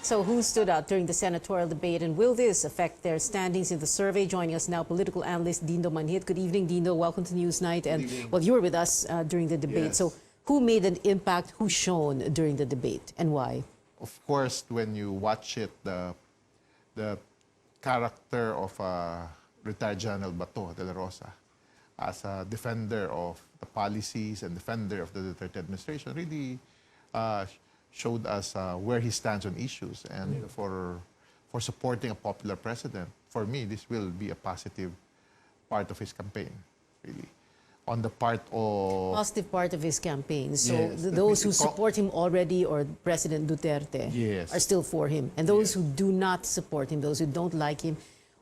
So who stood out during the senatorial debate, and will this affect their standings in the survey? Joining us now, political analyst Dindo Manhit. Good evening, Dindo. Welcome to Newsnight. And well, you were with us during the debate. Yes. So who made an impact? Who shone during the debate, and why? Of course, when you watch it, the character of retired General Bato de la Rosa as a defender of the policies and defender of the Duterte administration really showed us where he stands on issues. And for supporting a popular president, for me, this will be a positive part of his campaign, really. On the part of... Positive part of his campaign. So Yes, those who support him already, or President Duterte, Yes. are still for him. And those who do not support him, those who don't like him,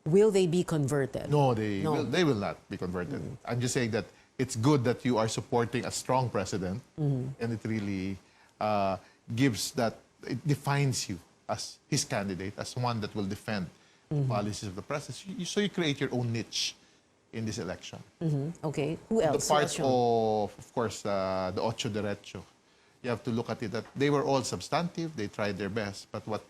will they be converted? No, they will not be converted. I'm just saying that it's good that you are supporting a strong president, and it really gives that, it defines you as his candidate, as one that will defend the policies of the president. So you create your own niche in this election. Okay, who else? The part of course, the Ocho Derecho. You have to look at it that they were all substantive, they tried their best, but what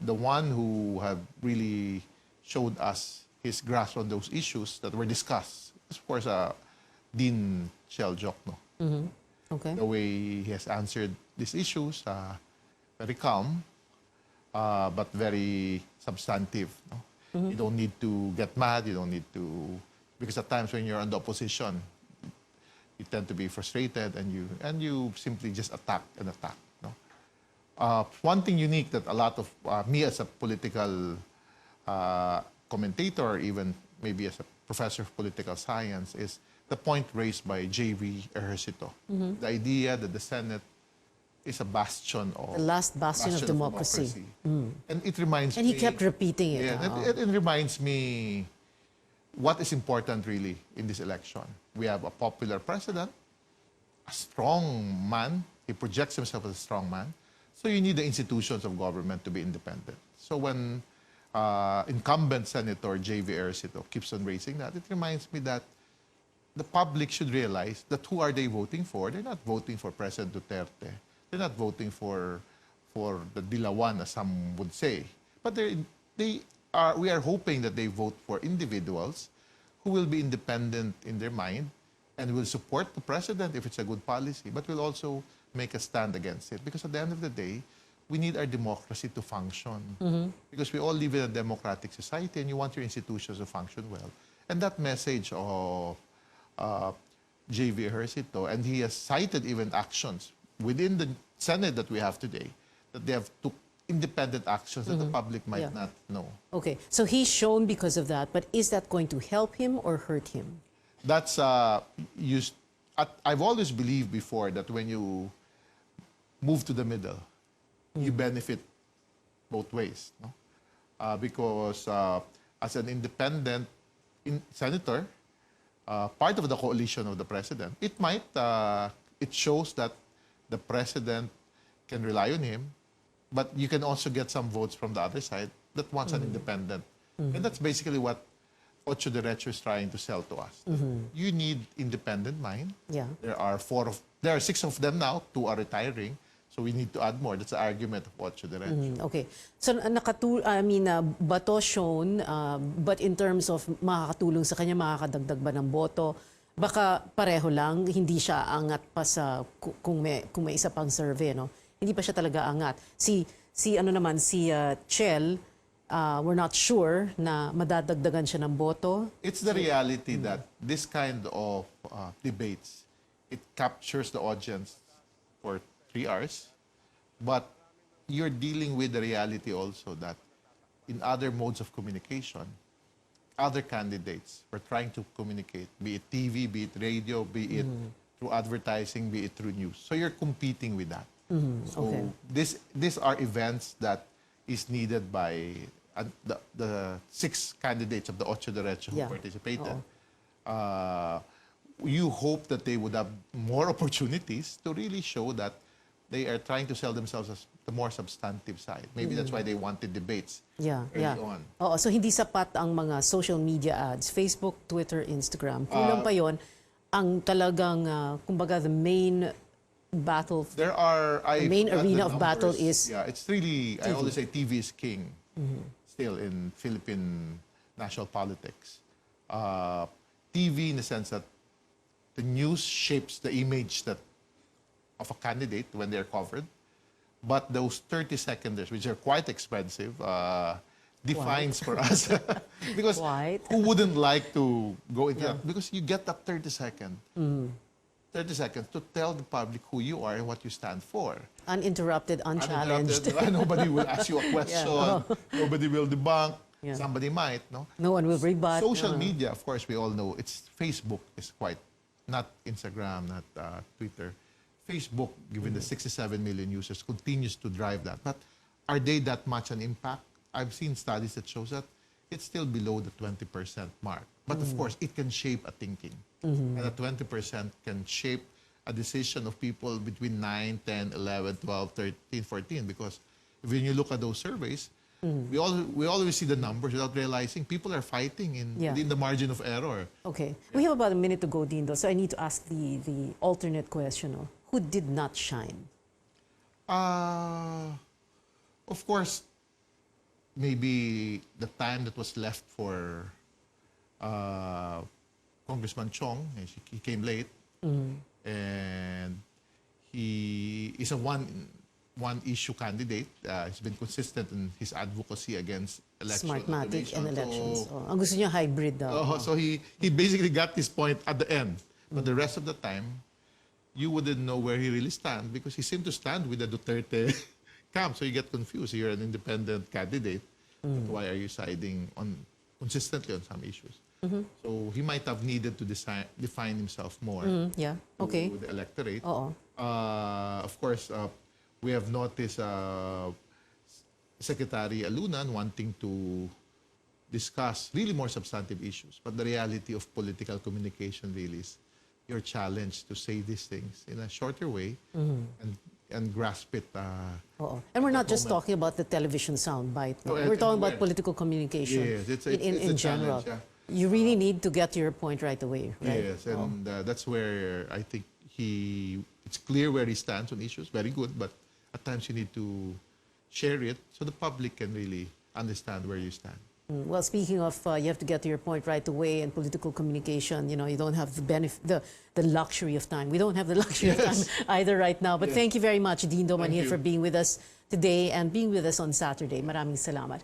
the one who have really showed us his grasp on those issues that were discussed is, of course, Dean Chel Jokno. Okay. The way he has answered these issues, very calm, but very substantive. No? You don't need to get mad, you don't need to, because at times when you're on the opposition, you tend to be frustrated and you simply just attack and attack. No? One thing unique that a lot of me as a political commentator, or even maybe as a professor of political science, is the point raised by J.V. Ejercito. The idea that the Senate is a bastion of... The last bastion of democracy. And it reminds me... And he kept repeating it. Yeah, it reminds me what is important really in this election. We have a popular president, a strong man. He projects himself as a strong man. So you need the institutions of government to be independent. So when incumbent Senator J.V. Ejercito keeps on raising that, it reminds me that the public should realize that who are they voting for? They're not voting for President Duterte. They're not voting for the Dilawan, as some would say. But we are hoping that they vote for individuals who will be independent in their mind and will support the president if it's a good policy, but will also make a stand against it. Because at the end of the day, we need our democracy to function. Because we all live in a democratic society and you want your institutions to function well. And that message of J.V. Ejercito, and he has cited even actions within the Senate that we have today, that they have took independent actions that the public might not know. Okay, so he's shown because of that, but is that going to help him or hurt him? That's I've always believed before that when you move to the middle, you benefit both ways. No? Because as an independent senator, part of the coalition of the president, it shows that the president can rely on him, but you can also get some votes from the other side that wants an independent. And that's basically what Ocho Derecho is trying to sell to us. You need independent mind. Yeah. There are 6 of them now, 2 are retiring. So we need to add more. That's the argument of Ocho Derecho. Okay. So Bato shown, but in terms of makakatulong sa kanya, makakadagdag ba ng boto, baka pareho lang, hindi siya angat pa sa kung may isa pang survey, no? Hindi pa siya talaga angat. Si Chel, we're not sure na madadagdagan siya ng boto. It's the reality that this kind of debates, it captures the audience for 3 hours, but you're dealing with the reality also that in other modes of communication, other candidates were trying to communicate, be it TV, be it radio, be it through advertising, be it through news. So you're competing with that. So these are events that is needed by the 6 candidates of the Ocho Derecho who participated. You hope that they would have more opportunities to really show that they are trying to sell themselves as the more substantive side. Maybe that's why they wanted debates early on. Oo, so hindi sapat ang mga social media ads, Facebook, Twitter, Instagram. Kulang pa yon ang talagang, kumbaga, the main battle? There are The main arena of battle is yeah, it's really I always say TV is king still in Philippine national politics. TV in the sense that the news shapes the image that of a candidate when they're covered, but those 30 seconders, which are quite expensive, defines for us because Quite. who wouldn't like to go into that? Because you get that 30 seconds. 30 seconds to tell the public who you are and what you stand for. uninterrupted, unchallenged. Uninterrupted. Nobody will ask you a question. Nobody will debunk. Yeah. Somebody might, no? No one will rebut. Social media, of course, we all know. It's Facebook is quite, not Instagram, not Twitter. Facebook, given the 67 million users, continues to drive that. But are they that much an impact? I've seen studies that shows that it's still below the 20% mark. But of course, it can shape a thinking. And that 20% can shape a decision of people between 9, 10, 11, 12, 13, 14. Because when you look at those surveys, we always see the numbers without realizing people are fighting in the margin of error. Okay. We have about a minute to go, Dindo, so I need to ask the alternate question. Who did not shine? Of course, maybe the time that was left for Congressman Chong, he came late, and he is a one-issue candidate. He's been consistent in his advocacy against election Smartmatic and elections. So, Ang gusto niya hybrid daw. so he basically got his point at the end. But the rest of the time, you wouldn't know where he really stands because he seemed to stand with the Duterte camp. So you get confused. You're an independent candidate. But why are you siding consistently on some issues? So he might have needed to define himself more Yeah. Okay. to the electorate. Oo. Of course, we have noticed Secretary Alunan wanting to discuss really more substantive issues. But the reality of political communication really is you're challenged to say these things in a shorter way and grasp it. Oo. And we're not just talking about the television soundbite. No? No, We're talking everywhere. about political communication Yes, it's a in general. challenge, yeah. You really need to get to your point right away, right? Yes, and that's where I think it's clear where he stands on issues, very good, but at times you need to share it so the public can really understand where you stand. Well, speaking of, you have to get to your point right away and political communication, you don't have the luxury of time. We don't have the luxury of time either right now. But thank you very much, Dindo Manhil, for being with us today and being with us on Saturday. Maraming salamat.